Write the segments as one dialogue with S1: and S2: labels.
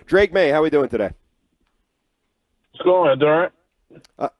S1: Drake Maye, how are we doing today?
S2: What's going on? Doing all right?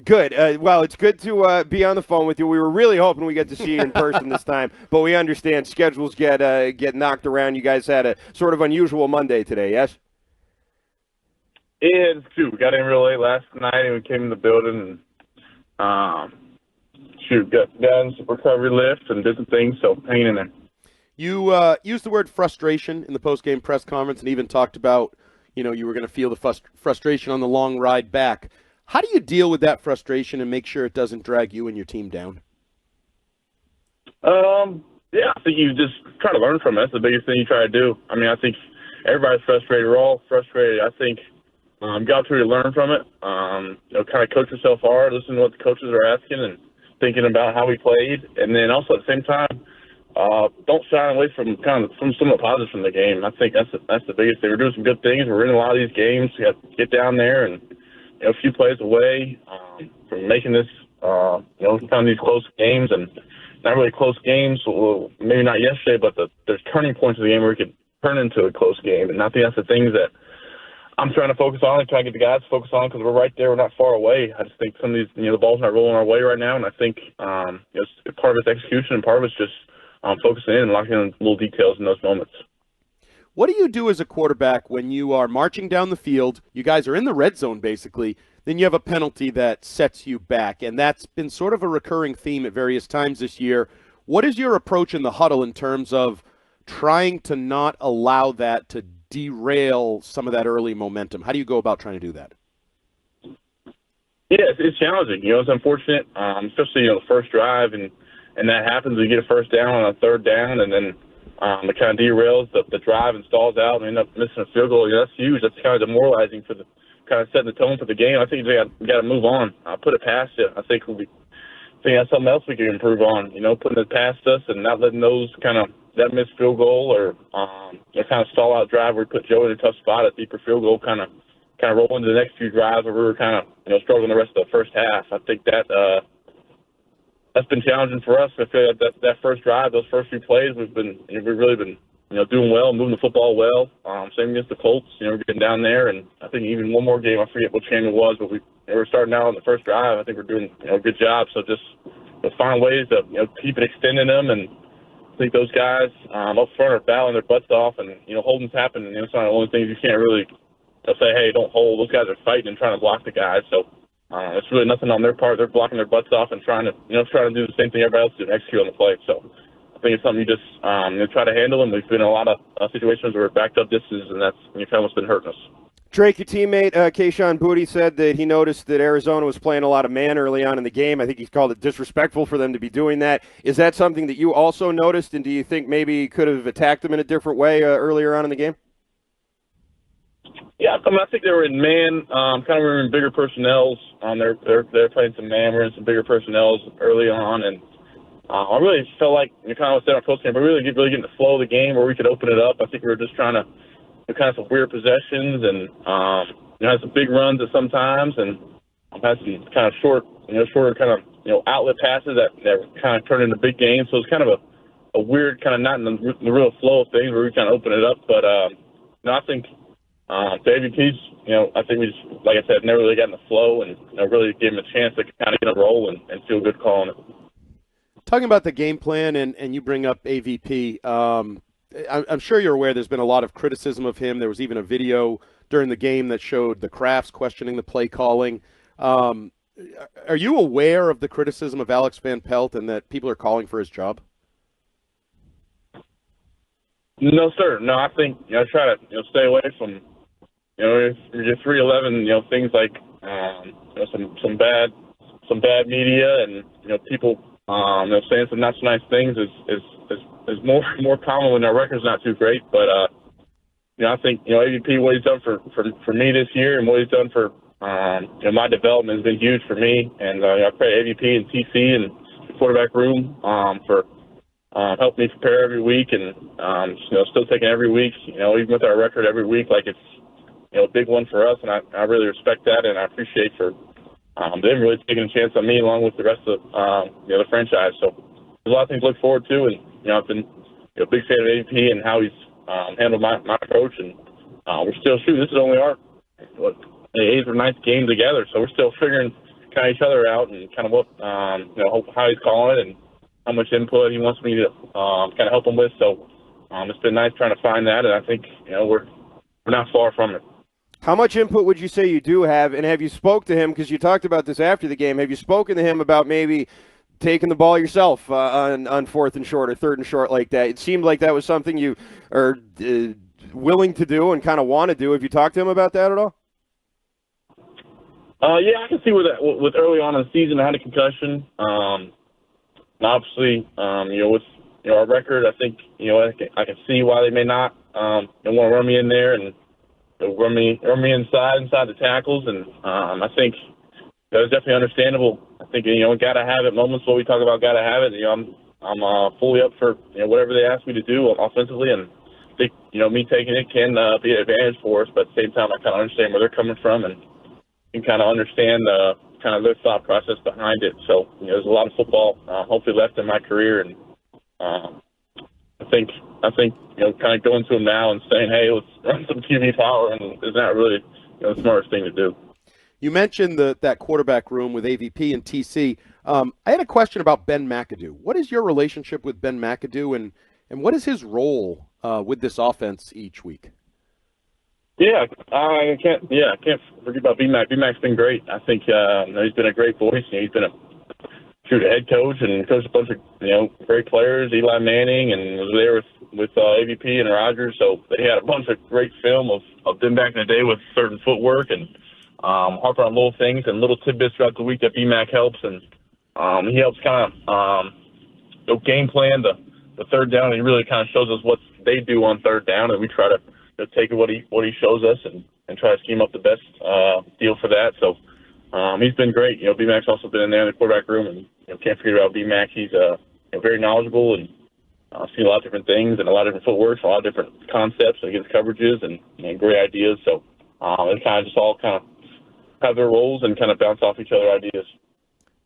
S1: Good. Well, it's good to be on the phone with you. We were really hoping we get to see you in person this time, but we understand schedules get knocked around. You guys had a sort of unusual Monday today, yes?
S2: Yeah, it's true. We got in real late last night and we came in the building and got done some recovery lifts and did some things, so hanging in there.
S1: You used the word frustration in the post-game press conference and even talked about, you were going to feel the frustration on the long ride back. How do you deal with that frustration and make sure it doesn't drag you and your team down?
S2: Yeah, I think you just try to learn from it. That's the biggest thing you try to do. I mean, I think everybody's frustrated. We're all frustrated. I think got to learn from it. Kind of coach yourself hard, listen to what the coaches are asking, and thinking about how we played. And then also at the same time, don't shy away from from some of the positives from the game. I think that's the biggest thing. We're doing some good things. We're in a lot of these games. We have to get down there and a few plays away from making this kind of these close games and not really close games. Well, maybe not yesterday, but there's turning points of the game where we could turn into a close game. And I think that's the things that I'm trying to focus on and trying to get the guys to focus on because we're right there. We're not far away. I just think some of these, the ball's not rolling our way right now. And I think part of it's execution and part of it's just focusing in and locking in little details in those moments.
S1: What do you do as a quarterback when you are marching down the field? You guys are in the red zone, basically. Then you have a penalty that sets you back, and that's been sort of a recurring theme at various times this year. What is your approach in the huddle in terms of trying to not allow that to derail some of that early momentum? How do you go about trying to do that?
S2: Yeah, it's challenging. It's unfortunate, especially the first drive, and that happens. We get a first down on a third down, and then it kind of derails the drive and stalls out, and we end up missing a field goal. That's huge. That's kind of demoralizing for the kind of setting the tone for the game. I think we got to move on. Put it past it. I think that's something else we can improve on. Putting it past us and not letting those that missed field goal or kind of stall out drive where we put Joe in a tough spot at deeper field goal kind of roll into the next few drives where we were kind of struggling the rest of the first half. I think that's been challenging for us. I feel like that first drive, those first few plays, we've really been doing well, moving the football well. Same against the Colts. We're getting down there, and I think even one more game, I forget which game it was, but we're starting out on the first drive. I think we're doing a good job. So just find ways to keep it extending them, and I think those guys up front are battling their butts off, and holdings happen. And it's not the only things you can't really say, hey, don't hold. Those guys are fighting and trying to block the guys. So. It's really nothing on their part. They're blocking their butts off and trying to do the same thing everybody else did and execute on the play. So I think it's something you just try to handle, and we've been in a lot of situations where we're backed up distance, and that's kind of what's been hurting us.
S1: Drake, your teammate Kayshon Boutte said that he noticed that Arizona was playing a lot of man early on in the game. I think he called it disrespectful for them to be doing that. Is that something that you also noticed, and do you think maybe could have attacked them in a different way earlier on in the game?
S2: Yeah, I think they were in man, we were in bigger personnels. They're playing some man. We're in some bigger personnels early on, and I really felt like kind of said on post game, but really getting the flow of the game where we could open it up. I think we were just trying to do kind of some weird possessions and had some big runs at sometimes, and had some kind of shorter kind of outlet passes that kind of turned into big games. So it's kind of a weird kind of not in the real flow of things where we kind of open it up, but I think. The AVPs, I think we just, like I said, never really got in the flow and really gave them a chance to kind of get a roll and feel good calling it.
S1: Talking about the game plan, and you bring up AVP, I'm sure you're aware there's been a lot of criticism of him. There was even a video during the game that showed the Crafts questioning the play calling. Are you aware of the criticism of Alex Van Pelt and that people are calling for his job?
S2: No, sir. No, I think I try to stay away from if you're 311, things like some bad media and people saying some not so nice things is more common when our record's not too great. But I think AVP, what he's done for me this year and what he's done for my development has been huge for me. And I pray AVP and TC and the quarterback room for helping me prepare every week and still taking every week even with our record every week like it's a big one for us, and I really respect that, and I appreciate for them really taking a chance on me along with the rest of the franchise. So there's a lot of things to look forward to, and I've been a big fan of AVP and how he's handled my approach, and we're still shooting. This is only our eighth or ninth game together, so we're still figuring kind of each other out and kind of what how he's calling it and how much input he wants me to kind of help him with. So it's been nice trying to find that, and I think we're not far from it.
S3: How much input would you say you do have, and have you spoke to him, because you talked about this after the game, have you spoken to him about maybe taking the ball yourself on fourth and short or third and short like that? It seemed like that was something you are willing to do and kind of want to do. Have you talked to him about that at all?
S2: Yeah, I can see with early on in the season, I had a concussion. And obviously, with our record, I think I can see why they may not want to run me in there and run me inside the tackles, and I think that was definitely understandable. I think gotta have it moments where we talk about gotta have it. I'm fully up for whatever they ask me to do offensively, and I think me taking it can be an advantage for us. But at the same time, I kind of understand where they're coming from and can kind of understand kind of their thought process behind it. So there's a lot of football hopefully left in my career, and I think kind of going to him now and saying, hey, let's run some QB power, and is not really the smartest thing to do.
S1: You mentioned that quarterback room with AVP and TC. I had a question about Ben McAdoo. What is your relationship with Ben McAdoo, and what is his role with this offense each week?
S2: Yeah, I can't forget about B-Mac. B-Mac's been great. I think he's been a great voice. He's been a head coach and coached a bunch of great players, Eli Manning, and was there with AVP and Rodgers. So they had a bunch of great film of them back in the day with certain footwork and harping on little things and little tidbits throughout the week that B-Mac helps, and he helps kind of game plan the third down. He really kind of shows us what they do on third down, and we try to take what he shows us and try to scheme up the best deal for that. So he's been great. B-Mac's also been in there in the quarterback room, and can't forget about B-Mac. He's very knowledgeable and seen a lot of different things and a lot of different footwork, a lot of different concepts against coverages and great ideas. So it kind of just all kind of have their roles and kind of bounce off each other ideas.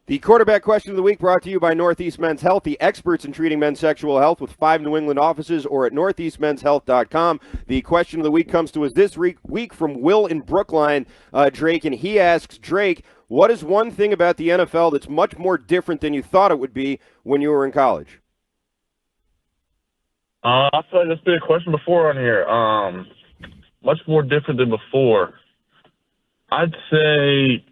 S3: The quarterback question of the week brought to you by Northeast Men's Health, the experts in treating men's sexual health with 5 New England offices, or at northeastmenshealth.com. The question of the week comes to us this week from Will in Brookline, Drake, and he asks, Drake, what is one thing about the NFL that's much more different than you thought it would be when you were in college?
S2: I feel like that's been a question before on here. Much more different than before. I'd say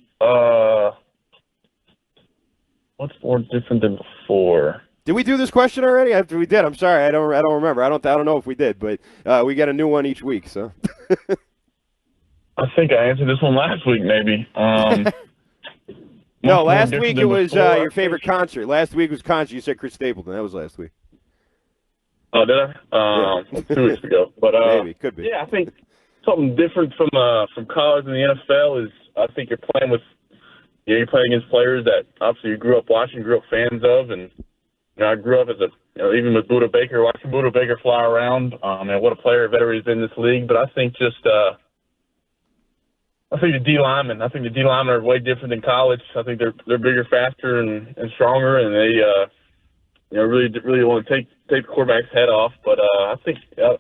S2: what's more different than before?
S3: Did we do this question already? After we did, I'm sorry, I don't remember. I don't know if we did, but we get a new one each week. So
S2: I think I answered this one last week, maybe.
S3: No, last week it was your favorite concert. Last week was concert. You said Chris Stapleton. That was last week.
S2: Oh, did I? Yeah. 2 weeks ago. But
S3: maybe could be.
S2: Yeah, I think something different from college and the NFL is I think you're playing with. You're playing against players that obviously you grew up watching, grew up fans of, and I grew up as even with Buda Baker, watching Buda Baker fly around, and what a player, veteran he's been in this league. But I think the D linemen, are way different than college. I think they're bigger, faster, and stronger, and they really want to take the quarterback's head off. But I think that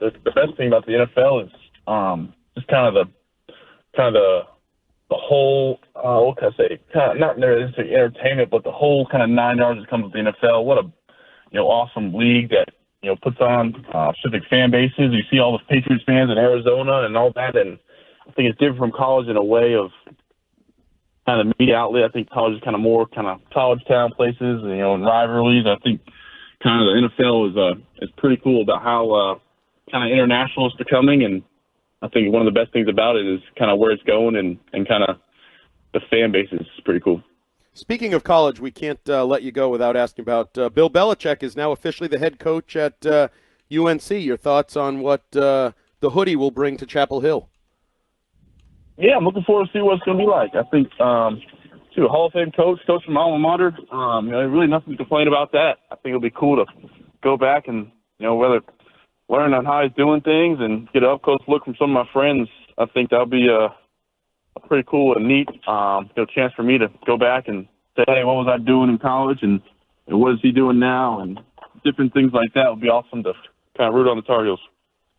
S2: the best thing about the NFL is just kind of the whole, what can I say? Kind of not necessarily entertainment, but the whole kind of 9 yards that comes with the NFL. What a awesome league that puts on specific fan bases. You see all the Patriots fans in Arizona and all that, and I think it's different from college in a way of kind of media outlet. I think college is kind of more kind of college town places, and rivalries. I think kind of the NFL is pretty cool about how kind of international it's becoming, and I think one of the best things about it is kind of where it's going and kind of the fan base is pretty cool.
S1: Speaking of college, we can't let you go without asking about Bill Belichick is now officially the head coach at UNC. Your thoughts on what the hoodie will bring to Chapel Hill?
S2: Yeah, I'm looking forward to see what it's going to be like. I think, a Hall of Fame coach from my alma mater, really nothing to complain about that. I think it'll be cool to go back and, whether learn on how he's doing things and get an up-close look from some of my friends. I think that'll be a pretty cool and neat chance for me to go back and say, hey, what was I doing in college and what is he doing now? And different things like that would be awesome to kind of root on the Tar Heels.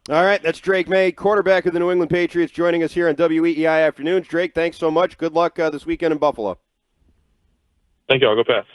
S3: All right, that's Drake Maye, quarterback of the New England Patriots, joining us here on WEEI Afternoons. Drake, thanks so much. Good luck this weekend in Buffalo.
S2: Thank you. I'll go Pats.